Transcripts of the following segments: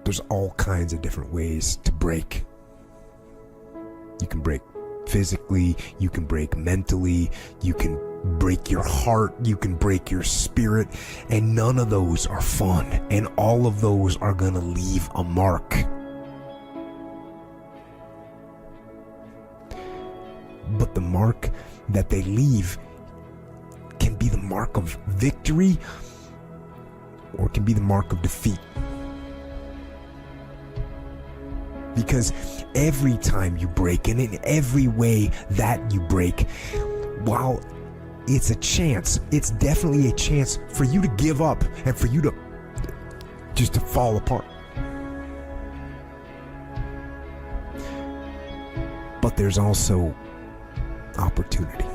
There's all kinds of different ways to break. You can break physically, you can break mentally, you can break your heart, you can break your spirit, and none of those are fun, and all of those are gonna leave a mark. But the mark that they leave can be the mark of victory, or it can be the mark of defeat. Because every time you break, and in every way that you break, while it's a chance, it's definitely a chance for you to give up and for you to just to fall apart. But there's also opportunity.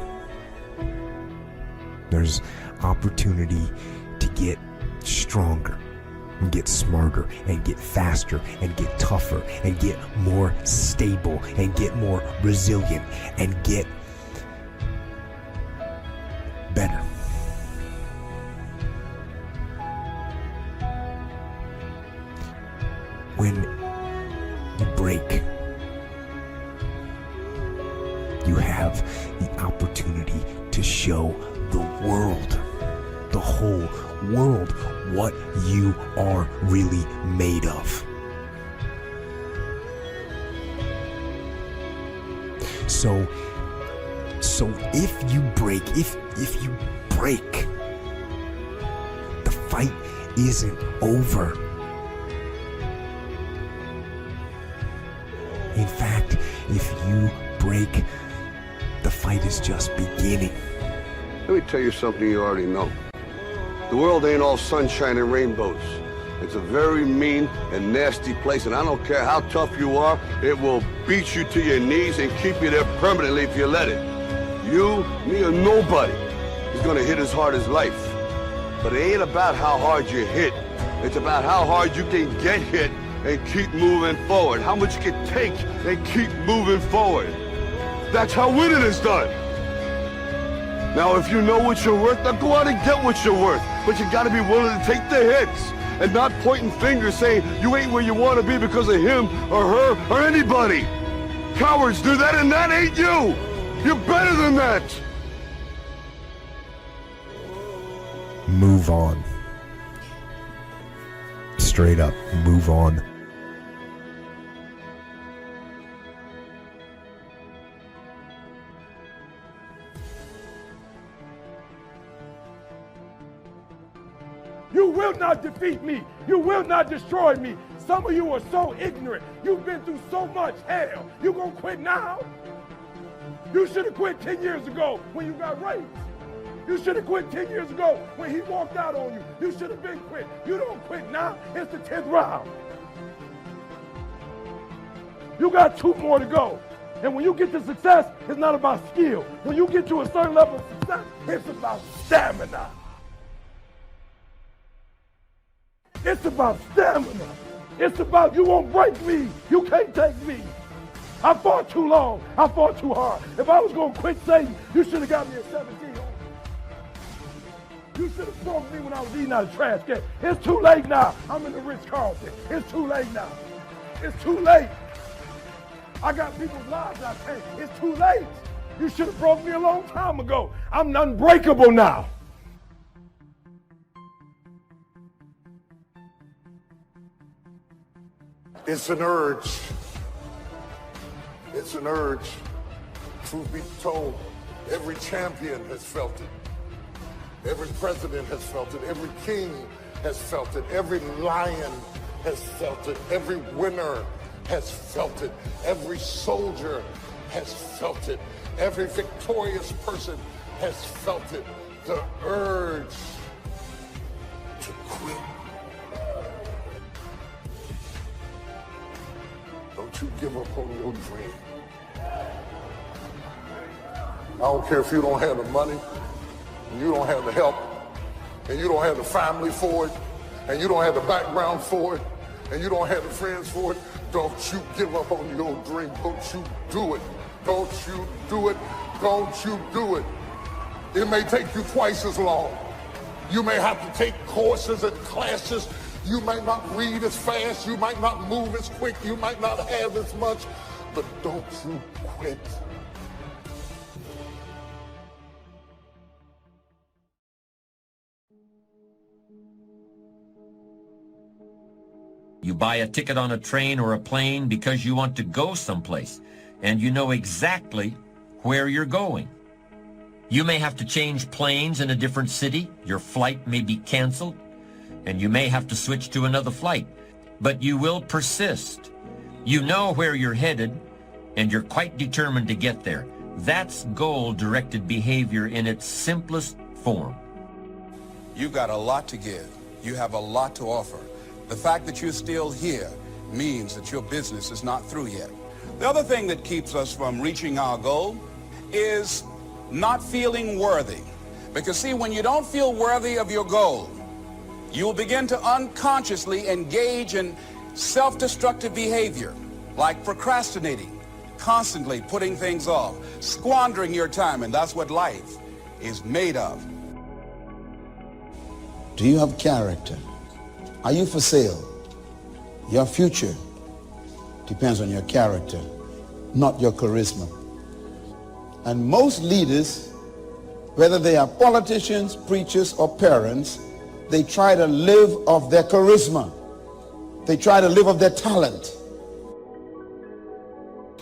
There's opportunity to get stronger, and get smarter, and get faster, and get tougher, and get more stable, and get more resilient, and get better. When you break, you have the opportunity to show the world, the whole world, what you are really made of. So if you break, if you break, the fight isn't over. In fact, if you break, the fight is just beginning. Let me tell you something you already know. The world ain't all sunshine and rainbows. It's a very mean and nasty place, and I don't care how tough you are, it will beat you to your knees and keep you there permanently if you let it. You, me, or nobody is gonna hit as hard as life. But it ain't about how hard you hit. It's about how hard you can get hit and keep moving forward. How much you can take and keep moving forward. That's how winning is done. Now, if you know what you're worth, now go out and get what you're worth. But you gotta be willing to take the hits and not pointing fingers saying you ain't where you wanna be because of him or her or anybody. Cowards do that, and that ain't you. You're better than that. Move on. Straight up, move on. You will not defeat me. You will not destroy me. Some of you are so ignorant. You've been through so much hell. You gonna quit now? You should have quit 10 years ago when you got raped. You should have quit 10 years ago when he walked out on you. You should have been quit. You don't quit now. It's the 10th round. You got 2 more to go. And when you get to success, it's not about skill. When you get to a certain level of success, it's about stamina. It's about stamina. It's about you won't break me. You can't take me. I fought too long. I fought too hard. If I was going to quit Satan, you should have got me at 17. You should have thrown me when I was eating out of the trash can. It's too late now. I'm in the Ritz-Carlton. It's too late now. It's too late. I got people's lives I take. It's too late. You should have broke me a long time ago. I'm unbreakable now. It's an urge. It's an urge. Truth be told, every champion has felt it. Every president has felt it. Every king has felt it. Every lion has felt it. Every winner has felt it. Every soldier has felt it. Every victorious person has felt it. The urge to quit. Don't you give up on your dream. I don't care if you don't have the money, and you don't have the help, and you don't have the family for it, and you don't have the background for it, and you don't have the friends for it. Don't you give up on your dream. Don't you do it. Don't you do it. Don't you do it. It may take you twice as long. You may have to take courses and classes. You might not read as fast, you might not move as quick, you might not have as much, but don't you quit. You buy a ticket on a train or a plane because you want to go someplace, and you know exactly where you're going. You may have to change planes in a different city, your flight may be canceled, and you may have to switch to another flight, but you will persist. You know where you're headed, and you're quite determined to get there. That's goal-directed behavior in its simplest form. You've got a lot to give. You have a lot to offer. The fact that you're still here means that your business is not through yet. The other thing that keeps us from reaching our goal is not feeling worthy. Because see, when you don't feel worthy of your goal, you'll begin to unconsciously engage in self-destructive behavior, like procrastinating, constantly putting things off, squandering your time, and that's what life is made of. Do you have character? Are you for sale? Your future depends on your character, not your charisma. And most leaders, whether they are politicians, preachers, or parents, they try to live off their charisma. They try to live off their talent.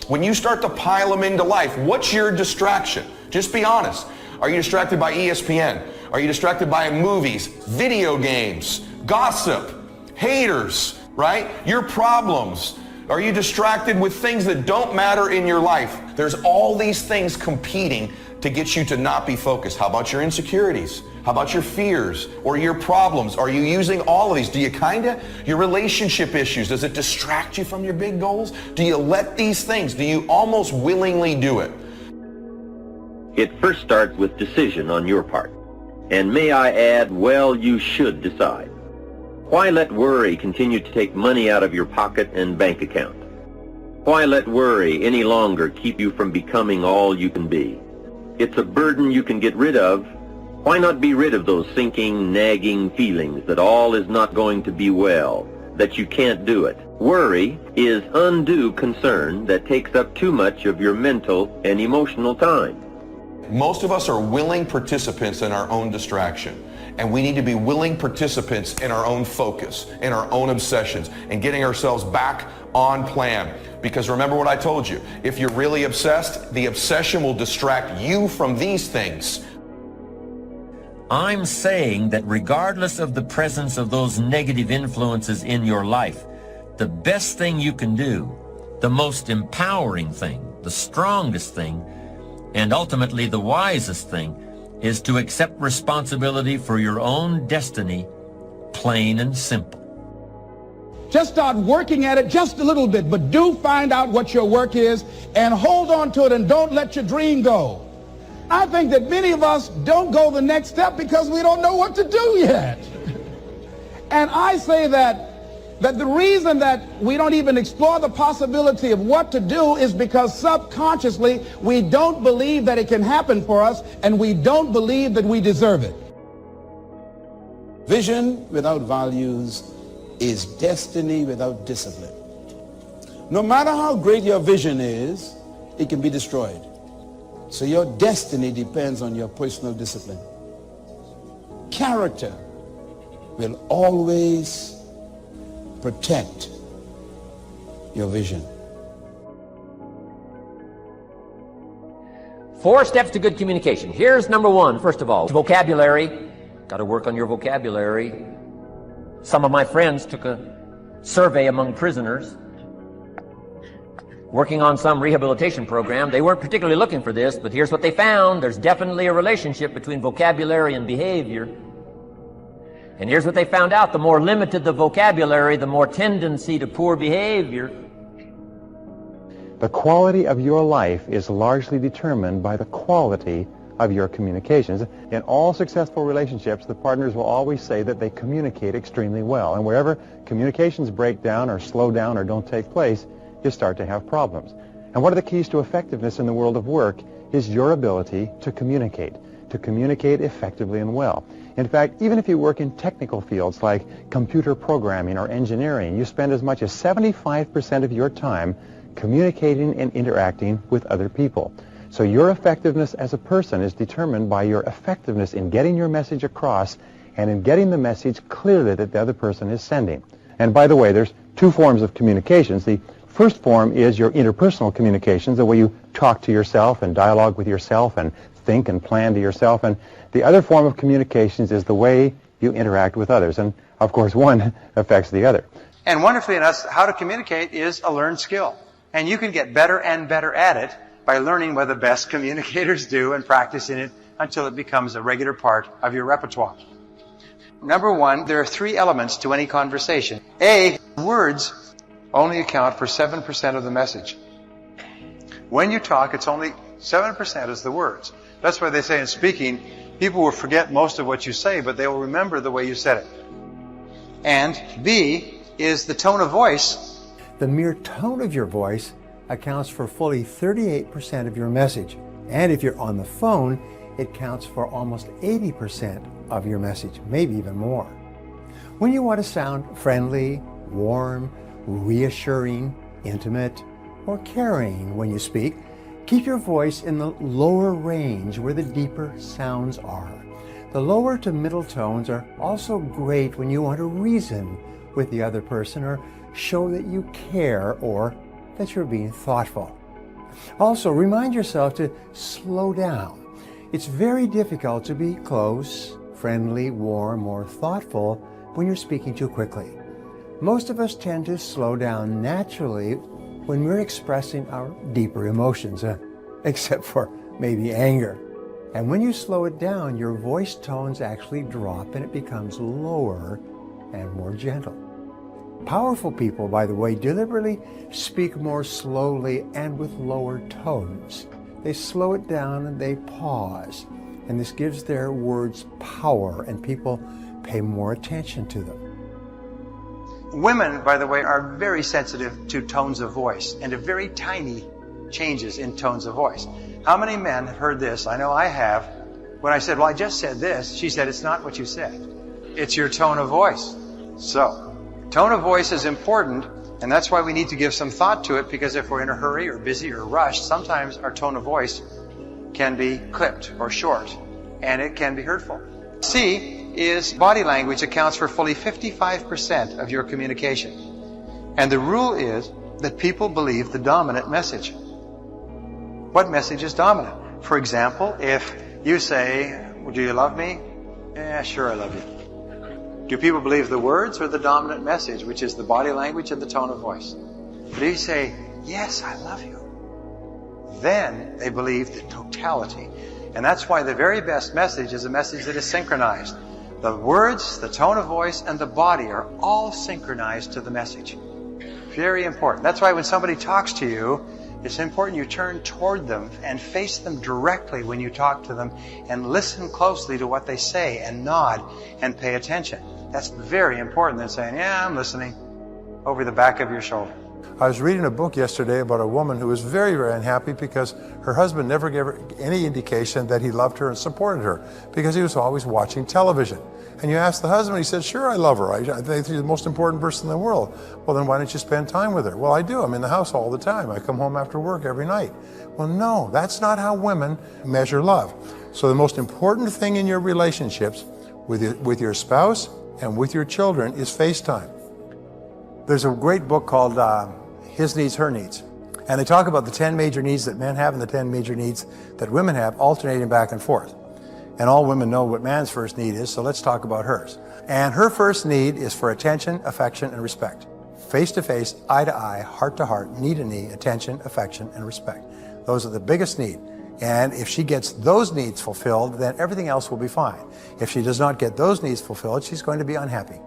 When you start to pile them into life, what's your distraction? Just be honest. Are you distracted by ESPN? Are you distracted by movies, video games, gossip, haters, right? Your problems. Are you distracted with things that don't matter in your life? There's all these things competing to get you to not be focused. How about your insecurities? How about your fears or your problems? Are you using all of these? Do you your relationship issues, does it distract you from your big goals? Do you let these things, do you almost willingly do it? It first starts with decision on your part. And may I add, well, you should decide. Why let worry continue to take money out of your pocket and bank account? Why let worry any longer keep you from becoming all you can be? It's a burden you can get rid of. Why not be rid of those sinking, nagging feelings that all is not going to be well, that you can't do it? Worry is undue concern that takes up too much of your mental and emotional time. Most of us are willing participants in our own distraction. And we need to be willing participants in our own focus, in our own obsessions, and getting ourselves back on plan. Because remember what I told you, if you're really obsessed, the obsession will distract you from these things. I'm saying that regardless of the presence of those negative influences in your life, the best thing you can do, the most empowering thing, the strongest thing, and ultimately the wisest thing, is to accept responsibility for your own destiny, plain and simple. Just start working at it just a little bit, but do find out what your work is and hold on to it and don't let your dream go. I think that many of us don't go the next step because we don't know what to do yet. And I say that the reason that we don't even explore the possibility of what to do is because subconsciously we don't believe that it can happen for us, and we don't believe that we deserve it. Vision without values is destiny without discipline. No matter how great your vision is, it can be destroyed. So your destiny depends on your personal discipline. Character will always protect your vision. 4 steps to good communication. Here's number 1, first of all, vocabulary. Got to work on your vocabulary. Some of my friends took a survey among prisoners working on some rehabilitation program. They weren't particularly looking for this, but here's what they found. There's definitely a relationship between vocabulary and behavior. And here's what they found out. The more limited the vocabulary, the more tendency to poor behavior. The quality of your life is largely determined by the quality of your communications. In all successful relationships, the partners will always say that they communicate extremely well. And wherever communications break down or slow down or don't take place, you start to have problems. And one of the keys to effectiveness in the world of work is your ability to communicate. to communicate effectively and well. In fact, even if you work in technical fields like computer programming or engineering, you spend as much as 75% of your time communicating and interacting with other people. So your effectiveness as a person is determined by your effectiveness in getting your message across and in getting the message clearly that the other person is sending. And by the way, there's two forms of communications. The first form is your interpersonal communications, the way you talk to yourself and dialogue with yourself and think and plan to yourself. And the other form of communications is the way you interact with others. And of course, one affects the other. And wonderfully enough, how to communicate is a learned skill. And you can get better and better at it by learning what the best communicators do and practicing it until it becomes a regular part of your repertoire. Number one, there are three elements to any conversation. A, words only account for 7% of the message. When you talk, it's only 7% is the words. That's why they say in speaking, people will forget most of what you say, but they will remember the way you said it. And B is the tone of voice. The mere tone of your voice accounts for fully 38% of your message. And if you're on the phone, it counts for almost 80% of your message, maybe even more. When you want to sound friendly, warm, reassuring, intimate, or caring when you speak, keep your voice in the lower range where the deeper sounds are. The lower to middle tones are also great when you want to reason with the other person or show that you care or that you're being thoughtful. Also, remind yourself to slow down. It's very difficult to be close, friendly, warm, or thoughtful when you're speaking too quickly. Most of us tend to slow down naturally when we're expressing our deeper emotions, except for maybe anger. And when you slow it down, your voice tones actually drop and it becomes lower and more gentle. Powerful people, by the way, deliberately speak more slowly and with lower tones. They slow it down and they pause. And this gives their words power and people pay more attention to them. Women, by the way, are very sensitive to tones of voice and to very tiny changes in tones of voice. How many men have heard this? I know I have. When I said, well, I just said this, she said, it's not what you said. It's your tone of voice. So, tone of voice is important, and that's why we need to give some thought to it, because if we're in a hurry or busy or rushed, sometimes our tone of voice can be clipped or short, and it can be hurtful. C is body language accounts for fully 55% of your communication. And the rule is that people believe the dominant message. What message is dominant? For example, if you say, well, do you love me? Yeah, sure, I love you. Do people believe the words or the dominant message, which is the body language and the tone of voice? But if you say, yes, I love you, then they believe the totality. And that's why the very best message is a message that is synchronized. The words, the tone of voice, and the body are all synchronized to the message. Very important. That's why when somebody talks to you, it's important you turn toward them and face them directly when you talk to them and listen closely to what they say and nod and pay attention. That's very important than saying, yeah, I'm listening, over the back of your shoulder. I was reading a book yesterday about a woman who was very, very unhappy because her husband never gave her any indication that he loved her and supported her because he was always watching television. And you ask the husband, he said, sure, I love her. I think she's the most important person in the world. Well, then why don't you spend time with her? Well, I do. I'm in the house all the time. I come home after work every night. Well, no, that's not how women measure love. So the most important thing in your relationships with your spouse and with your children is FaceTime. There's a great book called His Needs, Her Needs. And they talk about the 10 major needs that men have and the 10 major needs that women have, alternating back and forth. And all women know what man's first need is, so let's talk about hers. And her first need is for attention, affection, and respect. Face to face, eye to eye, heart to heart, knee to knee, attention, affection, and respect. Those are the biggest need. And if she gets those needs fulfilled, then everything else will be fine. If she does not get those needs fulfilled, she's going to be unhappy.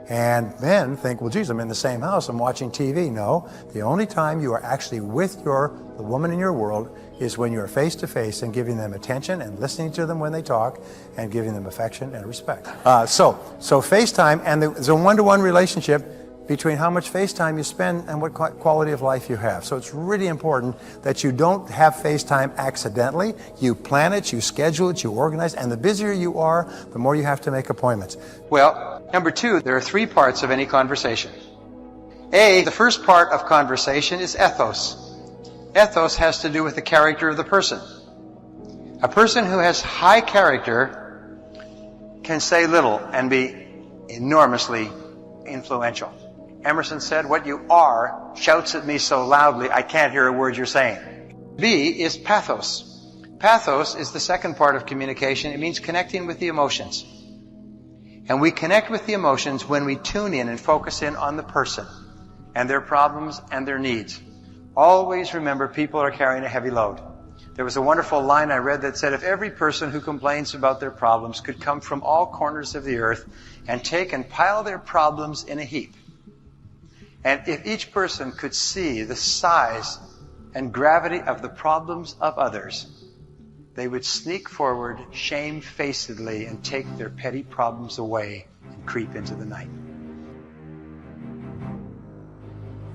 And men think, well, geez, I'm in the same house, I'm watching TV. No, the only time you are actually with the woman in your world is when you're face to face and giving them attention and listening to them when they talk and giving them affection and respect. So FaceTime, and there's a one-to-one relationship between how much face time you spend and what quality of life you have. So it's really important that you don't have face time accidentally. You plan it, you schedule it, you organize, and the busier you are, the more you have to make appointments. Well, number two, there are three parts of any conversation. A, the first part of conversation is ethos. Ethos has to do with the character of the person. A person who has high character can say little and be enormously influential. Emerson said, "What you are shouts at me so loudly I can't hear a word you're saying." B is pathos. Pathos is the second part of communication. It means connecting with the emotions. And we connect with the emotions when we tune in and focus in on the person and their problems and their needs. Always remember, people are carrying a heavy load. There was a wonderful line I read that said, if every person who complains about their problems could come from all corners of the earth and take and pile their problems in a heap, and if each person could see the size and gravity of the problems of others, they would sneak forward shamefacedly and take their petty problems away and creep into the night.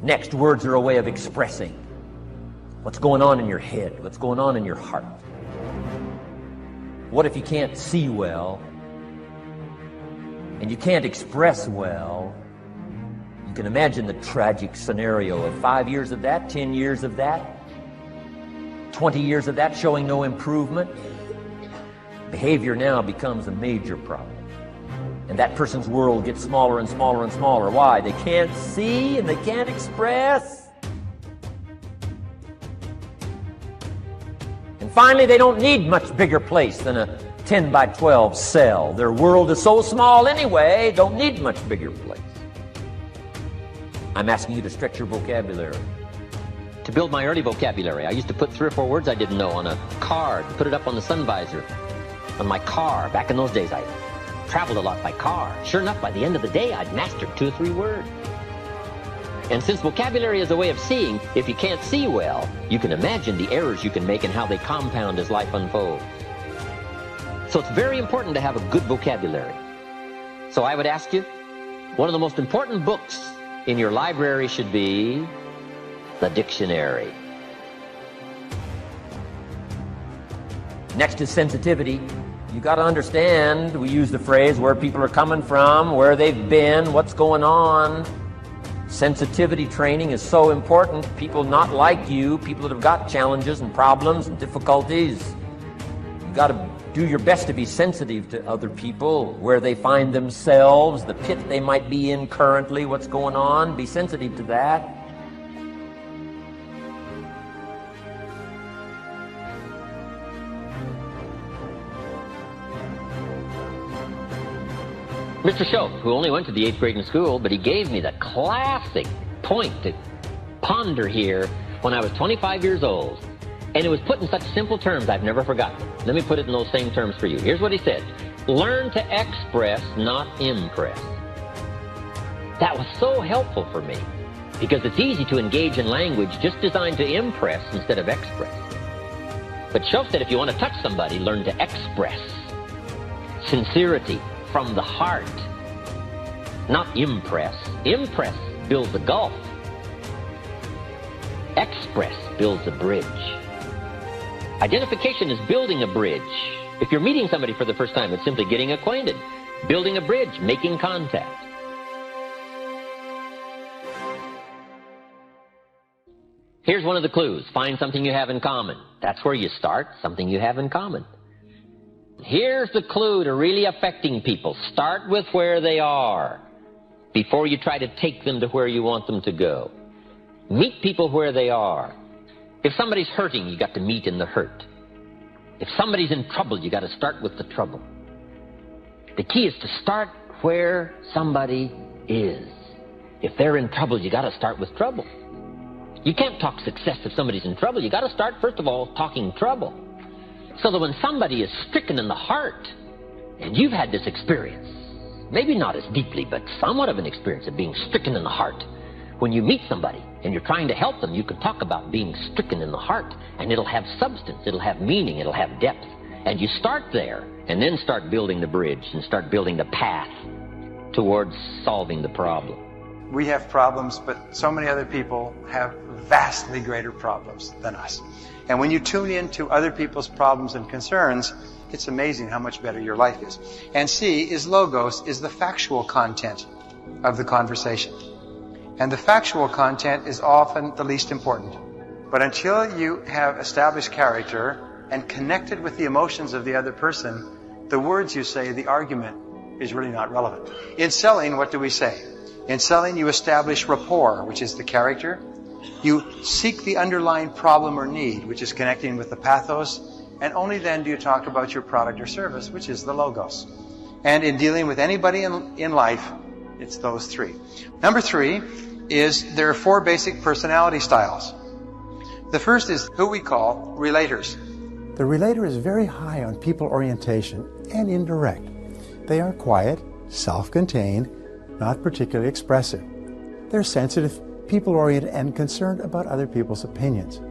Next, words are a way of expressing what's going on in your head, what's going on in your heart. What if you can't see well and you can't express well? You can imagine the tragic scenario of 5 years of that, 10 years of that, 20 years of that showing no improvement. Behavior now becomes a major problem. And that person's world gets smaller and smaller and smaller. Why? They can't see and they can't express. And finally, they don't need much bigger place than a 10 by 12 cell. Their world is so small anyway, don't need much bigger place. I'm asking you to stretch your vocabulary. To build my early vocabulary, I used to put 3 or 4 words I didn't know on a card, put it up on the sun visor, on my car. Back in those days, I traveled a lot by car. Sure enough, by the end of the day, I'd mastered 2 or 3 words. And since vocabulary is a way of seeing, if you can't see well, you can imagine the errors you can make and how they compound as life unfolds. So it's very important to have a good vocabulary. So I would ask you, one of the most important books in your library should be the dictionary. Next is sensitivity. You got to understand, we use the phrase where people are coming from, where they've been, what's going on. Sensitivity training is so important. People not like you, people that have got challenges and problems and difficulties. You got to do your best to be sensitive to other people, where they find themselves, the pit they might be in currently, what's going on. Be sensitive to that. Mr. Shope, who only went to the 8th grade in school, but he gave me the classic point to ponder here when I was 25 years old. And it was put in such simple terms I've never forgotten. Let me put it in those same terms for you. Here's what he said. Learn to express, not impress. That was so helpful for me, because it's easy to engage in language just designed to impress instead of express. But Shope said if you want to touch somebody, learn to express. Sincerity from the heart, not impress. Impress builds a gulf. Express builds a bridge. Identification is building a bridge. If you're meeting somebody for the first time, it's simply getting acquainted. Building a bridge, making contact. Here's one of the clues. Find something you have in common. That's where you start, something you have in common. Here's the clue to really affecting people. Start with where they are before you try to take them to where you want them to go. Meet people where they are. If somebody's hurting, you got to meet in the hurt. If somebody's in trouble, you got to start with the trouble. The key is to start where somebody is. If they're in trouble, you got to start with trouble. You can't talk success if somebody's in trouble. You got to start, first of all, talking trouble. So that when somebody is stricken in the heart, and you've had this experience, maybe not as deeply, but somewhat of an experience of being stricken in the heart. When you meet somebody and you're trying to help them, you can talk about being stricken in the heart, and it'll have substance, it'll have meaning, it'll have depth. And you start there, and then start building the bridge and start building the path towards solving the problem. We have problems, but so many other people have vastly greater problems than us. And when you tune into other people's problems and concerns, it's amazing how much better your life is. And C is logos, is the factual content of the conversation. And the factual content is often the least important. But until you have established character and connected with the emotions of the other person, the words you say, the argument, is really not relevant. In selling, what do we say? In selling, you establish rapport, which is the character. You seek the underlying problem or need, which is connecting with the pathos. And only then do you talk about your product or service, which is the logos. And in dealing with anybody in life, it's those three. Number 3 is there are 4 basic personality styles. The first is who we call relators. The relator is very high on people orientation and indirect. They are quiet, self-contained, not particularly expressive. They're sensitive, people-oriented, and concerned about other people's opinions.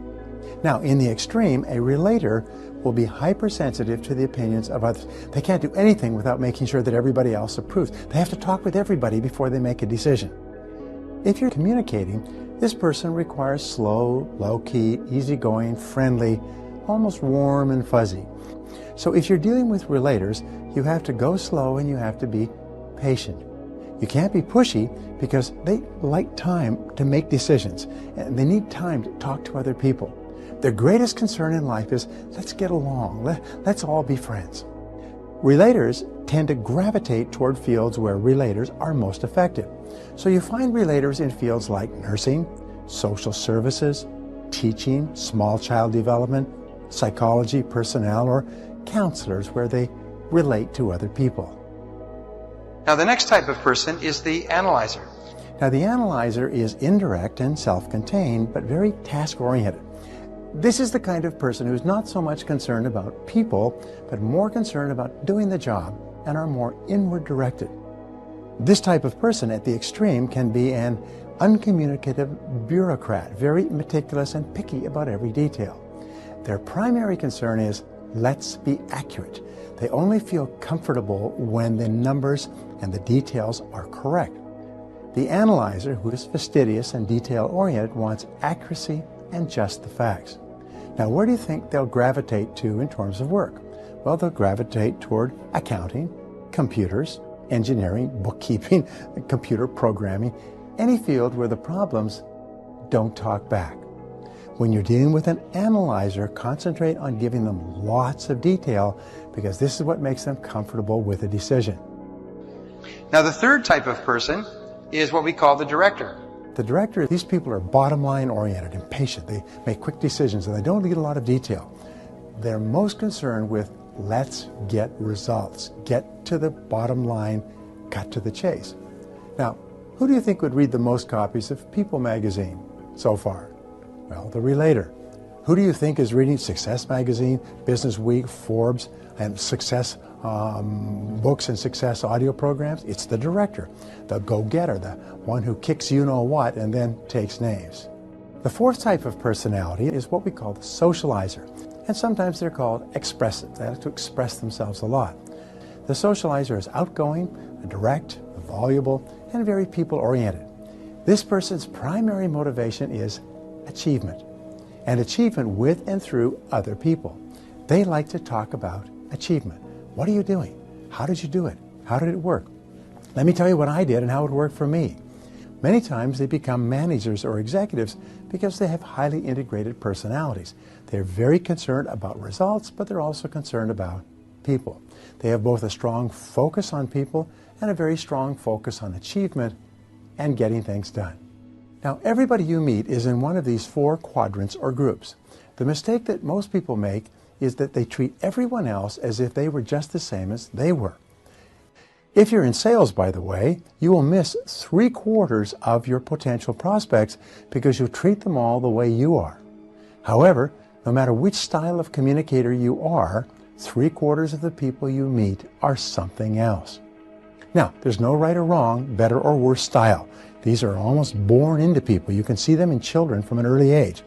Now, in the extreme, a relator will be hypersensitive to the opinions of others. They can't do anything without making sure that everybody else approves. They have to talk with everybody before they make a decision. If you're communicating, this person requires slow, low-key, easygoing, friendly, almost warm and fuzzy. So if you're dealing with relators, you have to go slow and you have to be patient. You can't be pushy because they like time to make decisions and they need time to talk to other people. Their greatest concern in life is, let's get along, let's all be friends. Relators tend to gravitate toward fields where relators are most effective. So you find relators in fields like nursing, social services, teaching, small child development, psychology, personnel, or counselors where they relate to other people. Now the next type of person is the analyzer. Now the analyzer is indirect and self-contained, but very task-oriented. This is the kind of person who's not so much concerned about people, but more concerned about doing the job and are more inward-directed. This type of person at the extreme can be an uncommunicative bureaucrat, very meticulous and picky about every detail. Their primary concern is, let's be accurate. They only feel comfortable when the numbers and the details are correct. The analyzer, who is fastidious and detail-oriented, wants accuracy and just the facts. Now, where do you think they'll gravitate to in terms of work? Well, they'll gravitate toward accounting, computers, engineering, bookkeeping, computer programming, any field where the problems don't talk back. When you're dealing with an analyzer, concentrate on giving them lots of detail because this is what makes them comfortable with a decision. Now the third type of person is what we call the director. The director, these people are bottom line oriented, impatient. They make quick decisions and they don't need a lot of detail. They're most concerned with let's get results, get to the bottom line, cut to the chase. Now, who do you think would read the most copies of People magazine so far? Well, the relator. Who do you think is reading Success Magazine, Business Week, Forbes, and Success books and Success audio programs? It's the director, the go-getter, the one who kicks you-know-what and then takes names. The fourth type of personality is what we call the socializer, and sometimes they're called expressive. They like to express themselves a lot. The socializer is outgoing, direct, voluble, and very people-oriented. This person's primary motivation is achievement, and achievement with and through other people. They like to talk about achievement. What are you doing? How did you do it? How did it work? Let me tell you what I did and how it worked for me. Many times they become managers or executives because they have highly integrated personalities. They're very concerned about results, but they're also concerned about people. They have both a strong focus on people and a very strong focus on achievement and getting things done. Now, everybody you meet is in one of these 4 quadrants or groups. The mistake that most people make is that they treat everyone else as if they were just the same as they were. If you're in sales, by the way, you will miss 3/4 of your potential prospects because you treat them all the way you are. However, no matter which style of communicator you are, 3/4 of the people you meet are something else. Now, there's no right or wrong, better or worse style. These are almost born into people. You can see them in children from an early age.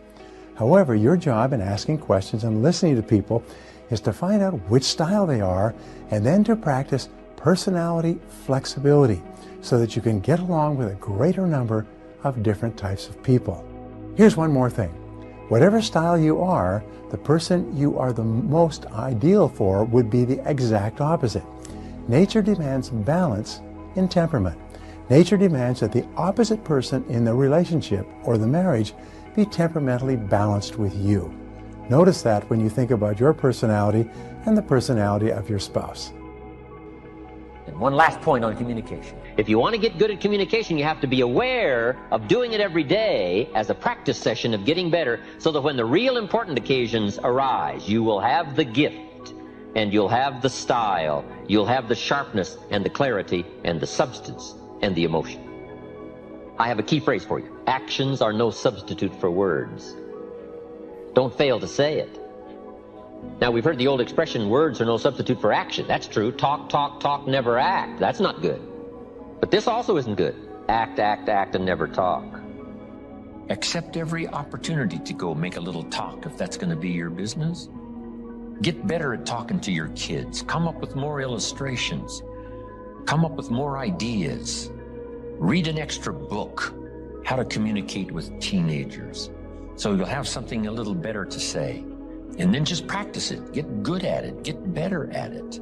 However, your job in asking questions and listening to people is to find out which style they are and then to practice personality flexibility. so that you can get along with a greater number of different types of people. Here's one more thing. Whatever style you are, the person you are the most ideal for would be the exact opposite. Nature demands balance in temperament. Nature demands that the opposite person in the relationship or the marriage be temperamentally balanced with you. Notice that when you think about your personality and the personality of your spouse. And one last point on communication. If you want to get good at communication, you have to be aware of doing it every day as a practice session of getting better, so that when the real important occasions arise, you will have the gift, and you'll have the style, you'll have the sharpness and the clarity and the substance and the emotion. I have a key phrase for you. Actions are no substitute for words. Don't fail to say it. Now, we've heard the old expression, words are no substitute for action. That's true. Talk, talk, talk, never act. That's not good. But this also isn't good. Act, act, act, and never talk. Accept every opportunity to go make a little talk if that's going to be your business. Get better at talking to your kids. Come up with more illustrations. Come up with more ideas. Read an extra book, How to Communicate with Teenagers, so you'll have something a little better to say. And then just practice it. Get good at it. Get better at it.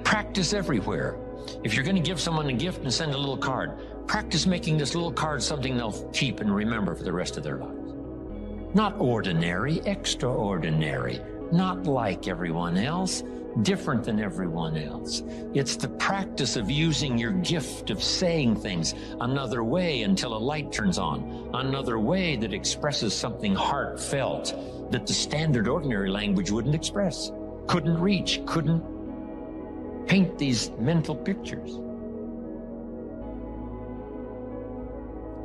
Practice everywhere. If you're going to give someone a gift and send a little card, practice making this little card something they'll keep and remember for the rest of their lives. Not ordinary, extraordinary. Not like everyone else, different than everyone else. It's the practice of using your gift of saying things another way until a light turns on, another way that expresses something heartfelt that the standard ordinary language wouldn't express, couldn't reach, couldn't paint these mental pictures.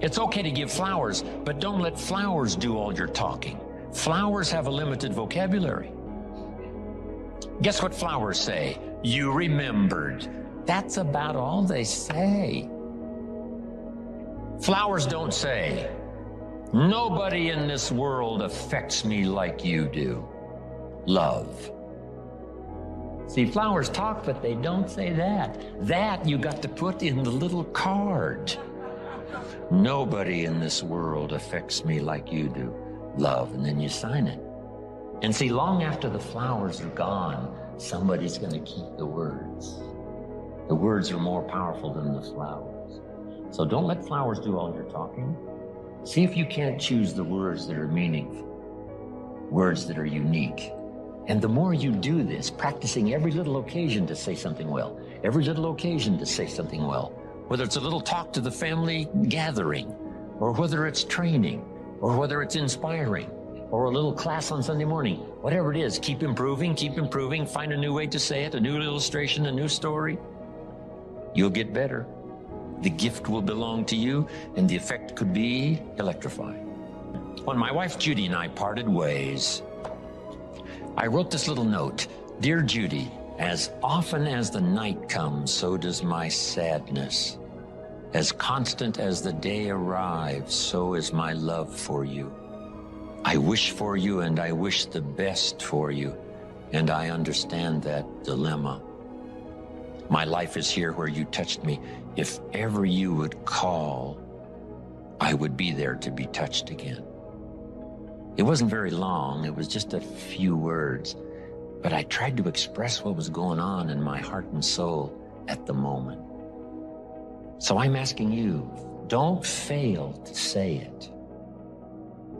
It's okay to give flowers, but don't let flowers do all your talking. Flowers have a limited vocabulary. Guess what flowers say? You remembered. That's about all they say. Flowers don't say, nobody in this world affects me like you do. Love. See, flowers talk, but they don't say that. That you got to put in the little card. Nobody in this world affects me like you do. Love, and then you sign it. And see, long after the flowers are gone, somebody's going to keep the words. The words are more powerful than the flowers. So don't let flowers do all your talking. See if you can't choose the words that are meaningful, words that are unique. And the more you do this, practicing every little occasion to say something well, every little occasion to say something well, whether it's a little talk to the family gathering, or whether it's training, or whether it's inspiring, or a little class on Sunday morning, whatever it is, keep improving, find a new way to say it, a new illustration, a new story. You'll get better. The gift will belong to you, and the effect could be electrifying. When my wife Judy and I parted ways, I wrote this little note. Dear Judy, as often as the night comes, so does my sadness. As constant as the day arrives, so is my love for you. I wish for you and I wish the best for you, and I understand that dilemma. My life is here where you touched me. If ever you would call, I would be there to be touched again. It wasn't very long, it was just a few words, but I tried to express what was going on in my heart and soul at the moment. So I'm asking you, don't fail to say it.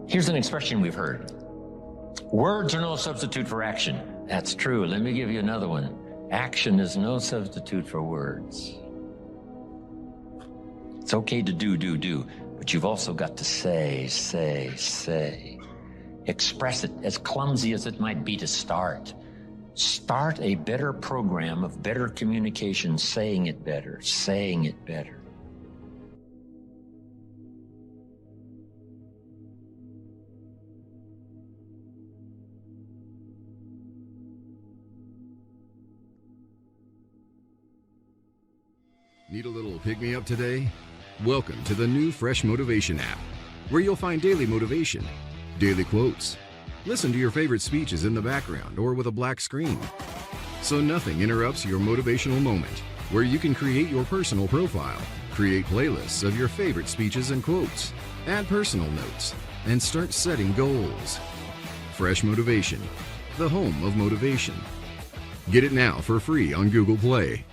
Here's an expression we've heard. Words are no substitute for action. That's true. Let me give you another one. Action is no substitute for words. It's okay to do, but you've also got to say. Express it, as clumsy as it might be to start. Start a better program of better communication, saying it better. Need a little pick-me-up today? Welcome to the new Fresh Motivation app, where you'll find daily motivation, daily quotes. Listen to your favorite speeches in the background or with a black screen, so nothing interrupts your motivational moment. where you can create your personal profile, create playlists of your favorite speeches and quotes, add personal notes, and start setting goals. Fresh Motivation, the home of motivation. Get it now for free on Google Play.